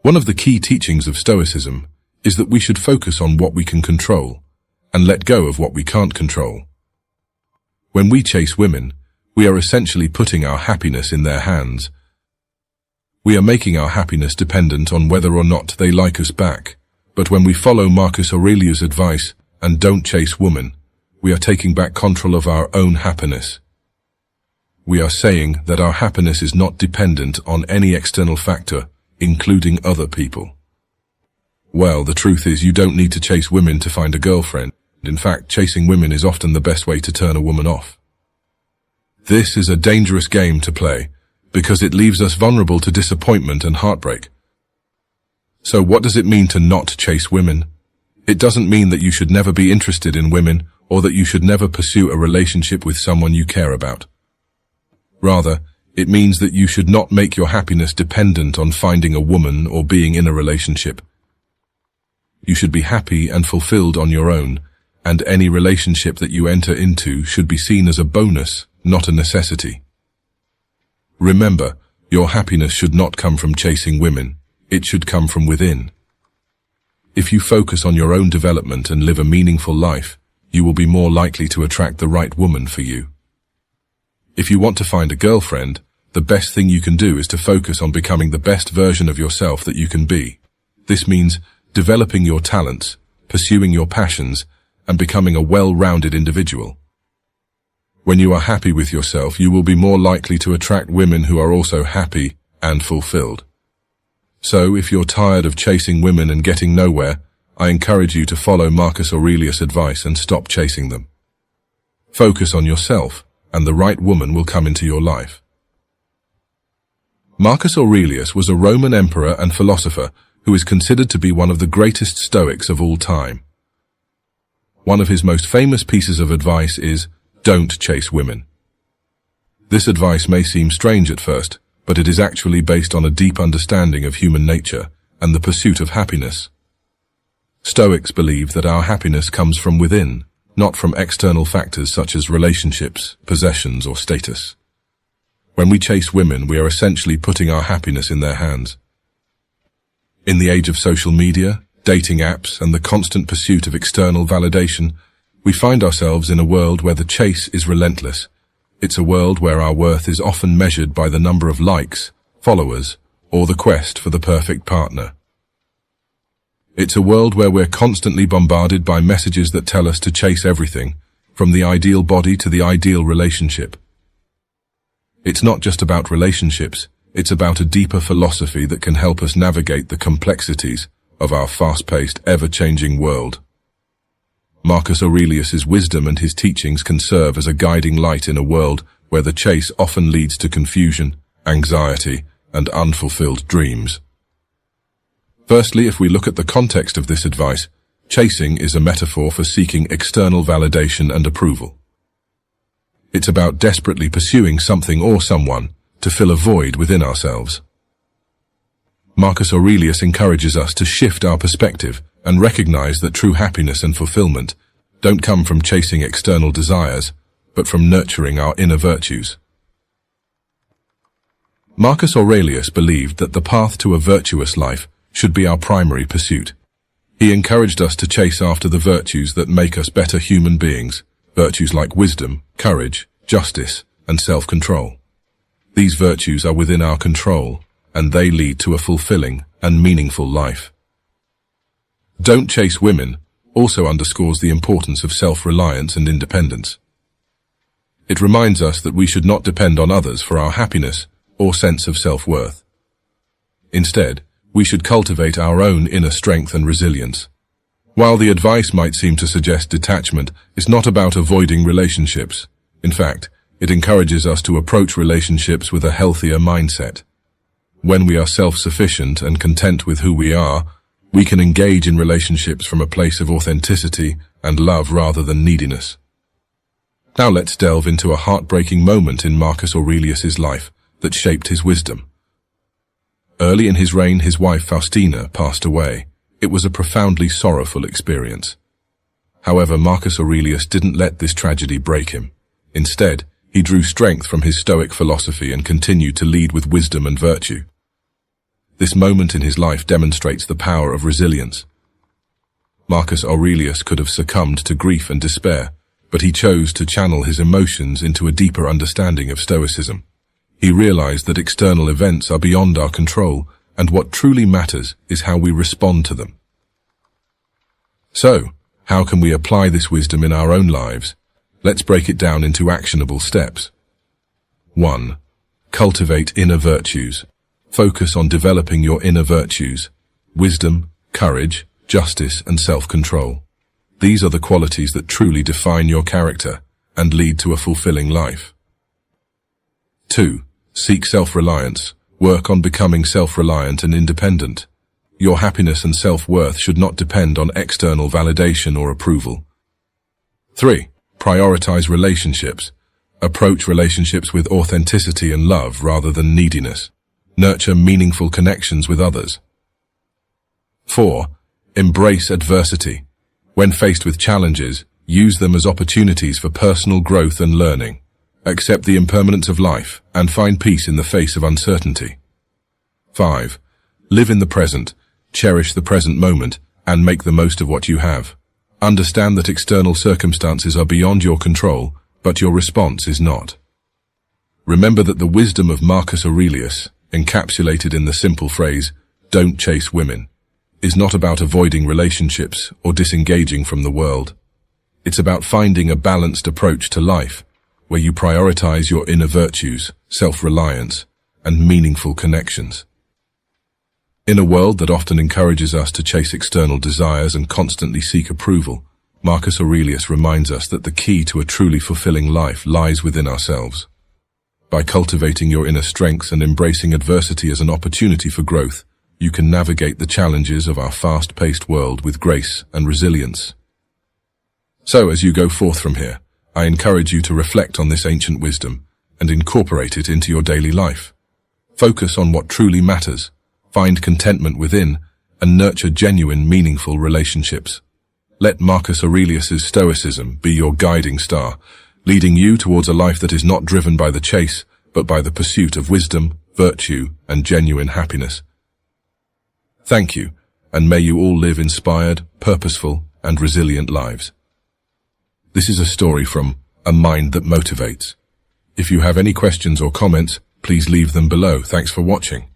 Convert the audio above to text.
One of the key teachings of Stoicism is that we should focus on what we can control and let go of what we can't control. When we chase women, we are essentially putting our happiness in their hands. We are making our happiness dependent on whether or not they like us back. But when we follow Marcus Aurelius' advice and don't chase women, we are taking back control of our own happiness. We are saying that our happiness is not dependent on any external factor, including other people. Well, the truth is you don't need to chase women to find a girlfriend. In fact, chasing women is often the best way to turn a woman off. This is a dangerous game to play because it leaves us vulnerable to disappointment and heartbreak. So what does it mean to not chase women? It doesn't mean that you should never be interested in women or that you should never pursue a relationship with someone you care about. Rather, it means that you should not make your happiness dependent on finding a woman or being in a relationship. You should be happy and fulfilled on your own, and any relationship that you enter into should be seen as a bonus, not a necessity. Remember, your happiness should not come from chasing women. It should come from within. If you focus on your own development and live a meaningful life, you will be more likely to attract the right woman for you. If you want to find a girlfriend, the best thing you can do is to focus on becoming the best version of yourself that you can be. This means developing your talents, pursuing your passions, and becoming a well-rounded individual. When you are happy with yourself, you will be more likely to attract women who are also happy and fulfilled. So, if you're tired of chasing women and getting nowhere, I encourage you to follow Marcus Aurelius' advice and stop chasing them. Focus on yourself, and the right woman will come into your life. Marcus Aurelius was a Roman emperor and philosopher who is considered to be one of the greatest Stoics of all time. One of his most famous pieces of advice is, "Don't chase women." This advice may seem strange at first, but it is actually based on a deep understanding of human nature and the pursuit of happiness. Stoics believe that our happiness comes from within, not from external factors such as relationships, possessions, or status. When we chase women, we are essentially putting our happiness in their hands. In the age of social media, dating apps, and the constant pursuit of external validation, we find ourselves in a world where the chase is relentless. It's a world where our worth is often measured by the number of likes, followers, or the quest for the perfect partner. It's a world where we're constantly bombarded by messages that tell us to chase everything, from the ideal body to the ideal relationship. It's not just about relationships, it's about a deeper philosophy that can help us navigate the complexities of our fast-paced, ever-changing world. Marcus Aurelius' wisdom and his teachings can serve as a guiding light in a world where the chase often leads to confusion, anxiety, and unfulfilled dreams. Firstly, if we look at the context of this advice, chasing is a metaphor for seeking external validation and approval. It's about desperately pursuing something or someone to fill a void within ourselves. Marcus Aurelius encourages us to shift our perspective and recognize that true happiness and fulfillment don't come from chasing external desires, but from nurturing our inner virtues. Marcus Aurelius believed that the path to a virtuous life should be our primary pursuit. He encouraged us to chase after the virtues that make us better human beings, virtues like wisdom, courage, justice, and self-control. These virtues are within our control, and they lead to a fulfilling and meaningful life. Don't chase women also underscores the importance of self-reliance and independence. It reminds us that we should not depend on others for our happiness or sense of self-worth. Instead, we should cultivate our own inner strength and resilience. While the advice might seem to suggest detachment, it's not about avoiding relationships. In fact, it encourages us to approach relationships with a healthier mindset. When we are self-sufficient and content with who we are, we can engage in relationships from a place of authenticity and love rather than neediness. Now let's delve into a heartbreaking moment in Marcus Aurelius' life that shaped his wisdom. Early in his reign, his wife Faustina passed away. It was a profoundly sorrowful experience. However, Marcus Aurelius didn't let this tragedy break him. Instead, he drew strength from his Stoic philosophy and continued to lead with wisdom and virtue. This moment in his life demonstrates the power of resilience. Marcus Aurelius could have succumbed to grief and despair, but he chose to channel his emotions into a deeper understanding of Stoicism. He realized that external events are beyond our control, and what truly matters is how we respond to them. So, how can we apply this wisdom in our own lives? Let's break it down into actionable steps. 1. Cultivate inner virtues. Focus on developing your inner virtues: wisdom, courage, justice, and self-control. These are the qualities that truly define your character and lead to a fulfilling life. 2. Seek self-reliance. Work on becoming self-reliant and independent. Your happiness and self-worth should not depend on external validation or approval. 3. Prioritize relationships. Approach relationships with authenticity and love rather than neediness. Nurture meaningful connections with others. 4. Embrace adversity. When faced with challenges, use them as opportunities for personal growth and learning. Accept the impermanence of life and find peace in the face of uncertainty. 5. Live in the present. Cherish the present moment and make the most of what you have. Understand that external circumstances are beyond your control, but your response is not. Remember that the wisdom of Marcus Aurelius, encapsulated in the simple phrase, "Don't chase women," is not about avoiding relationships or disengaging from the world. It's about finding a balanced approach to life, where you prioritize your inner virtues, self-reliance, and meaningful connections. In a world that often encourages us to chase external desires and constantly seek approval, Marcus Aurelius reminds us that the key to a truly fulfilling life lies within ourselves. By cultivating your inner strength and embracing adversity as an opportunity for growth, you can navigate the challenges of our fast-paced world with grace and resilience. So, as you go forth from here, I encourage you to reflect on this ancient wisdom and incorporate it into your daily life. Focus on what truly matters, find contentment within, and nurture genuine, meaningful relationships. Let Marcus Aurelius's Stoicism be your guiding star, leading you towards a life that is not driven by the chase, but by the pursuit of wisdom, virtue, and genuine happiness. Thank you, and may you all live inspired, purposeful, and resilient lives. This is a story from A Mind That Motivates. If you have any questions or comments, please leave them below. Thanks for watching.